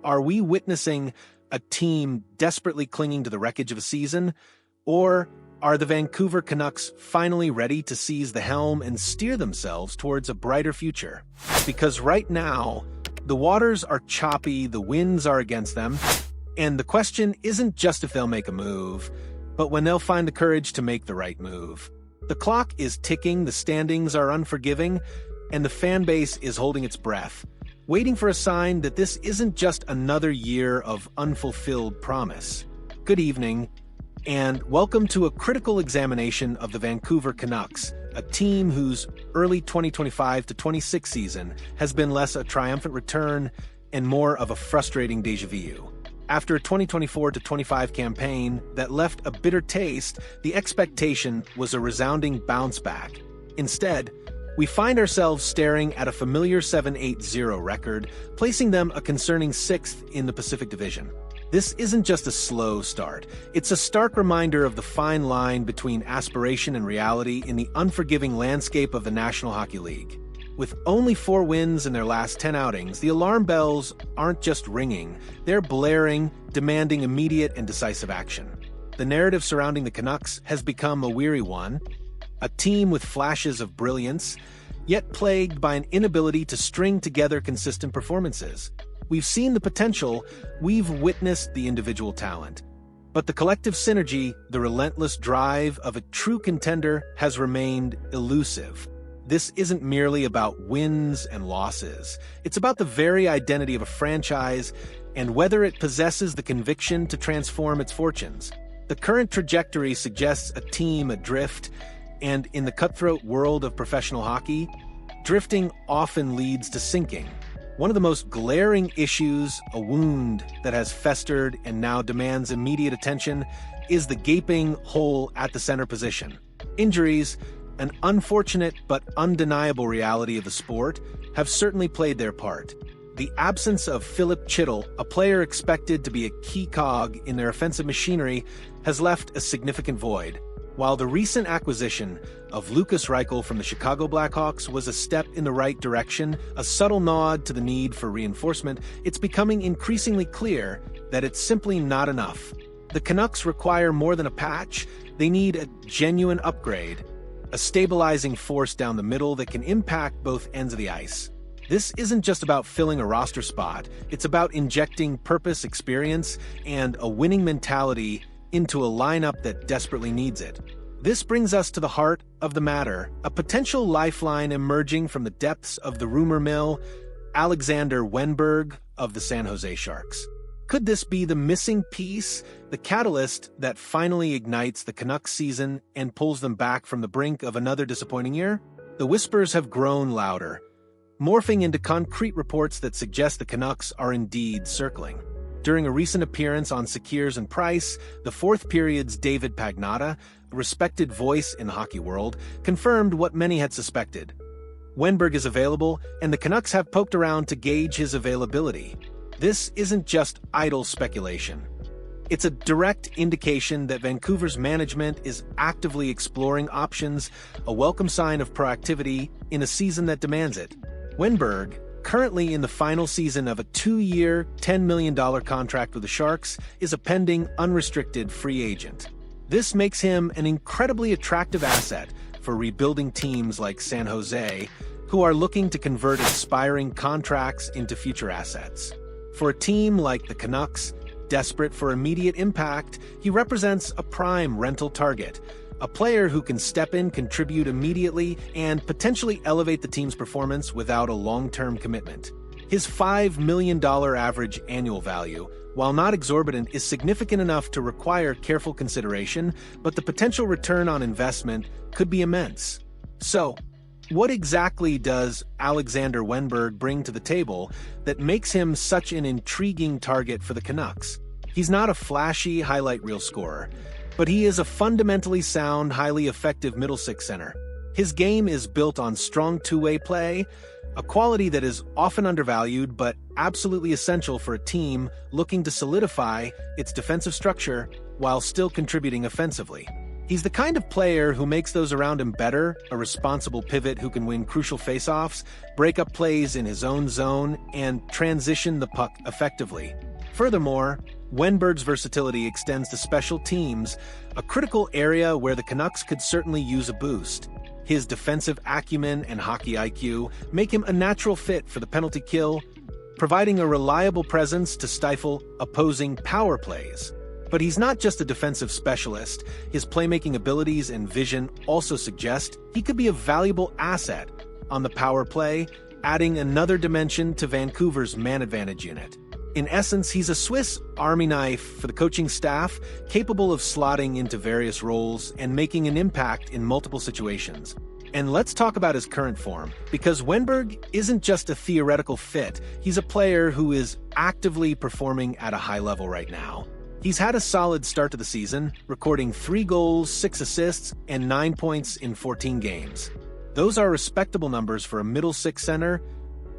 Are we witnessing a team desperately clinging to the wreckage of a season? Or are the Vancouver Canucks finally ready to seize the helm and steer themselves towards a brighter future? Because right now, the waters are choppy, the winds are against them, and the question isn't just if they'll make a move, but when they'll find the courage to make the right move. The clock is ticking, the standings are unforgiving, and the fan base is holding its breath, waiting for a sign that this isn't just another year of unfulfilled promise. Good evening, and welcome to a critical examination of the Vancouver Canucks, a team whose early 2025-26 season has been less a triumphant return and more of a frustrating déjà vu. After a 2024-25 campaign that left a bitter taste, the expectation was a resounding bounce back. Instead, we find ourselves staring at a familiar 7-8-0 record, placing them a concerning 6th in the Pacific Division. This isn't just a slow start. It's a stark reminder of the fine line between aspiration and reality in the unforgiving landscape of the National Hockey League. With only 4 wins in their last 10 outings, the alarm bells aren't just ringing, they're blaring, demanding immediate and decisive action. The narrative surrounding the Canucks has become a weary one, a team with flashes of brilliance, yet plagued by an inability to string together consistent performances. We've seen the potential, we've witnessed the individual talent, but the collective synergy, the relentless drive of a true contender has remained elusive. This isn't merely about wins and losses. It's about the very identity of a franchise and whether it possesses the conviction to transform its fortunes. The current trajectory suggests a team adrift, and in the cutthroat world of professional hockey, drifting often leads to sinking. One of the most glaring issues, a wound that has festered and now demands immediate attention, is the gaping hole at the center position. Injuries, an unfortunate but undeniable reality of the sport, have certainly played their part. The absence of Philip Chytil, a player expected to be a key cog in their offensive machinery, has left a significant void. While the recent acquisition of Lukas Reichel from the Chicago Blackhawks was a step in the right direction, a subtle nod to the need for reinforcement, it's becoming increasingly clear that it's simply not enough. The Canucks require more than a patch. They need a genuine upgrade, a stabilizing force down the middle that can impact both ends of the ice. This isn't just about filling a roster spot, it's about injecting purpose, experience, and a winning mentality into a lineup that desperately needs it. This brings us to the heart of the matter, a potential lifeline emerging from the depths of the rumor mill, Alexander Wennberg of the San Jose Sharks. Could this be the missing piece, the catalyst that finally ignites the Canucks season and pulls them back from the brink of another disappointing year? The whispers have grown louder, morphing into concrete reports that suggest the Canucks are indeed circling. During a recent appearance on Sekiers and Price, the fourth period's David Pagnotta, a respected voice in the hockey world, confirmed what many had suspected. Wenberg is available, and the Canucks have poked around to gauge his availability. This isn't just idle speculation. It's a direct indication that Vancouver's management is actively exploring options, a welcome sign of proactivity in a season that demands it. Wenberg, currently in the final season of a 2-year, $10 million contract with the Sharks, is a pending, unrestricted free agent. This makes him an incredibly attractive asset for rebuilding teams like San Jose, who are looking to convert expiring contracts into future assets. For a team like the Canucks, desperate for immediate impact, he represents a prime rental target, a player who can step in, contribute immediately, and potentially elevate the team's performance without a long-term commitment. His $5 million average annual value, while not exorbitant, is significant enough to require careful consideration, but the potential return on investment could be immense. So, what exactly does Alexander Wennberg bring to the table that makes him such an intriguing target for the Canucks? He's not a flashy highlight reel scorer, but he is a fundamentally sound, highly effective middle six center. His game is built on strong two-way play, a quality that is often undervalued but absolutely essential for a team looking to solidify its defensive structure while still contributing offensively. He's the kind of player who makes those around him better, a responsible pivot who can win crucial faceoffs, break up plays in his own zone, and transition the puck effectively. Furthermore, Wenberg's versatility extends to special teams, a critical area where the Canucks could certainly use a boost. His defensive acumen and hockey IQ make him a natural fit for the penalty kill, providing a reliable presence to stifle opposing power plays. But he's not just a defensive specialist. His playmaking abilities and vision also suggest he could be a valuable asset on the power play, adding another dimension to Vancouver's man advantage unit. In essence, he's a Swiss Army knife for the coaching staff, capable of slotting into various roles and making an impact in multiple situations. And let's talk about his current form, because Wenberg isn't just a theoretical fit, he's a player who is actively performing at a high level right now. He's had a solid start to the season, recording 3 goals, 6 assists, and 9 points in 14 games. Those are respectable numbers for a middle six center,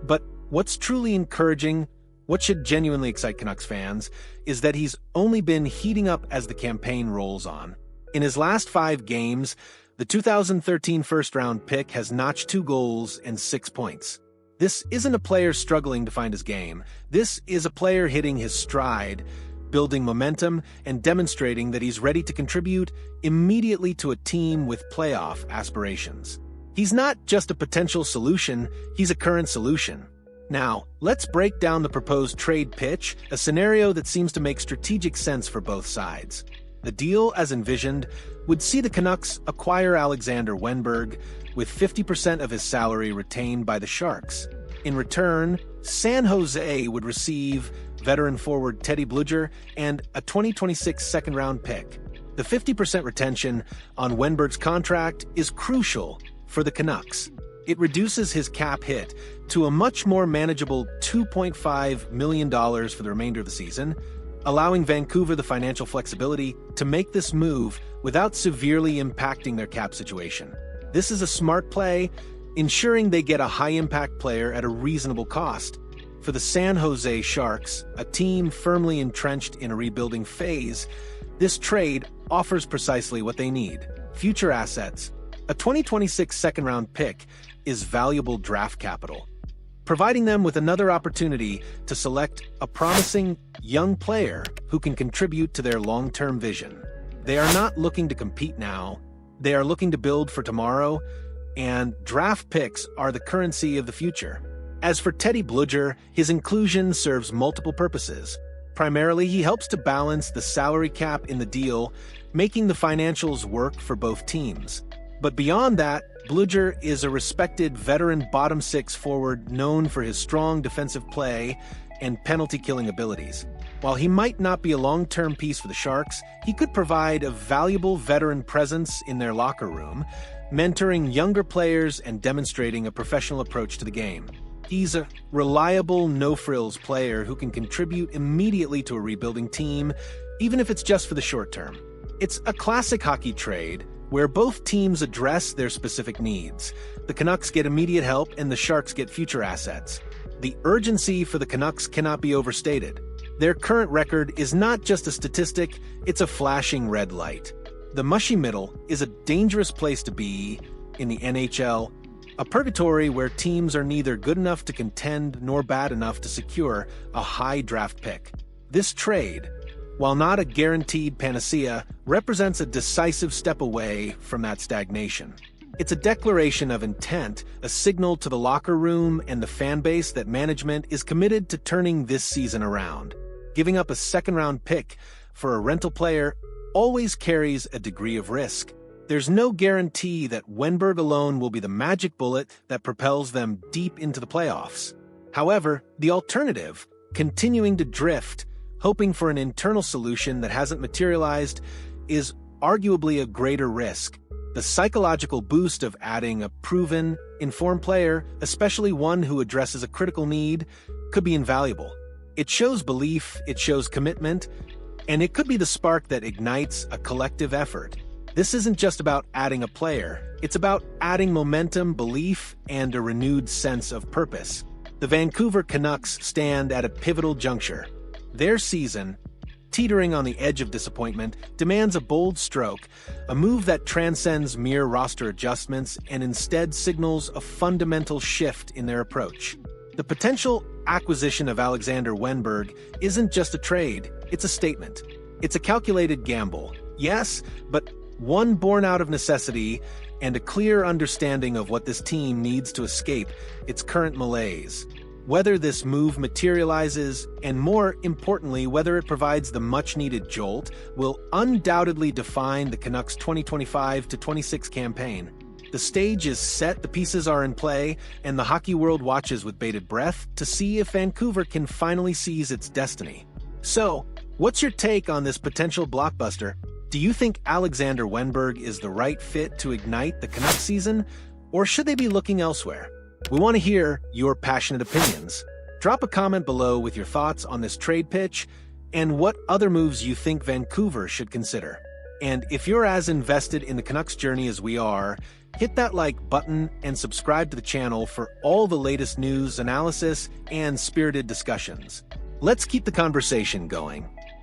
but what's truly encouraging, what should genuinely excite Canucks fans, is that he's only been heating up as the campaign rolls on. In his last 5 games, the 2013 first-round pick has notched 2 goals and 6 points. This isn't a player struggling to find his game. This is a player hitting his stride, building momentum, and demonstrating that he's ready to contribute immediately to a team with playoff aspirations. He's not just a potential solution, he's a current solution. Now, let's break down the proposed trade pitch, a scenario that seems to make strategic sense for both sides. The deal, as envisioned, would see the Canucks acquire Alexander Wennberg, with 50% of his salary retained by the Sharks. In return, San Jose would receive veteran forward Teddy Blueger and a 2026 second-round pick. The 50% retention on Wenberg's contract is crucial for the Canucks. It reduces his cap hit to a much more manageable $2.5 million for the remainder of the season, allowing Vancouver the financial flexibility to make this move without severely impacting their cap situation. This is a smart play, ensuring they get a high-impact player at a reasonable cost. For the San Jose Sharks, a team firmly entrenched in a rebuilding phase, this trade offers precisely what they need: future assets. A 2026 second-round pick is valuable draft capital, providing them with another opportunity to select a promising young player who can contribute to their long-term vision. They are not looking to compete now, they are looking to build for tomorrow, and draft picks are the currency of the future. As for Teddy Blueger, his inclusion serves multiple purposes. Primarily, he helps to balance the salary cap in the deal, making the financials work for both teams. But beyond that, Blueger is a respected veteran bottom six forward known for his strong defensive play and penalty-killing abilities. While he might not be a long-term piece for the Sharks, he could provide a valuable veteran presence in their locker room, mentoring younger players and demonstrating a professional approach to the game. He's a reliable, no-frills player who can contribute immediately to a rebuilding team, even if it's just for the short term. It's a classic hockey trade where both teams address their specific needs. The Canucks get immediate help and the Sharks get future assets. The urgency for the Canucks cannot be overstated. Their current record is not just a statistic, it's a flashing red light. The mushy middle is a dangerous place to be in the NHL, a purgatory where teams are neither good enough to contend nor bad enough to secure a high draft pick. This trade, while not a guaranteed panacea, represents a decisive step away from that stagnation. It's a declaration of intent, a signal to the locker room and the fan base that management is committed to turning this season around. Giving up a second-round pick for a rental player always carries a degree of risk. There's no guarantee that Wenberg alone will be the magic bullet that propels them deep into the playoffs. However, the alternative, continuing to drift, hoping for an internal solution that hasn't materialized, is arguably a greater risk. The psychological boost of adding a proven, informed player, especially one who addresses a critical need, could be invaluable. It shows belief, it shows commitment, and it could be the spark that ignites a collective effort. This isn't just about adding a player, it's about adding momentum, belief, and a renewed sense of purpose. The Vancouver Canucks stand at a pivotal juncture. Their season, teetering on the edge of disappointment, demands a bold stroke, a move that transcends mere roster adjustments and instead signals a fundamental shift in their approach. The potential acquisition of Alexander Wennberg isn't just a trade, it's a statement. It's a calculated gamble, yes, but one born out of necessity and a clear understanding of what this team needs to escape its current malaise. Whether this move materializes, and more importantly, whether it provides the much-needed jolt, will undoubtedly define the Canucks' 2025-26 campaign. The stage is set, the pieces are in play, and the hockey world watches with bated breath to see if Vancouver can finally seize its destiny. So, what's your take on this potential blockbuster? Do you think Alexander Wennberg is the right fit to ignite the Canucks season, or should they be looking elsewhere? We want to hear your passionate opinions. Drop a comment below with your thoughts on this trade pitch and what other moves you think Vancouver should consider. And if you're as invested in the Canucks journey as we are, hit that like button and subscribe to the channel for all the latest news, analysis, and spirited discussions. Let's keep the conversation going.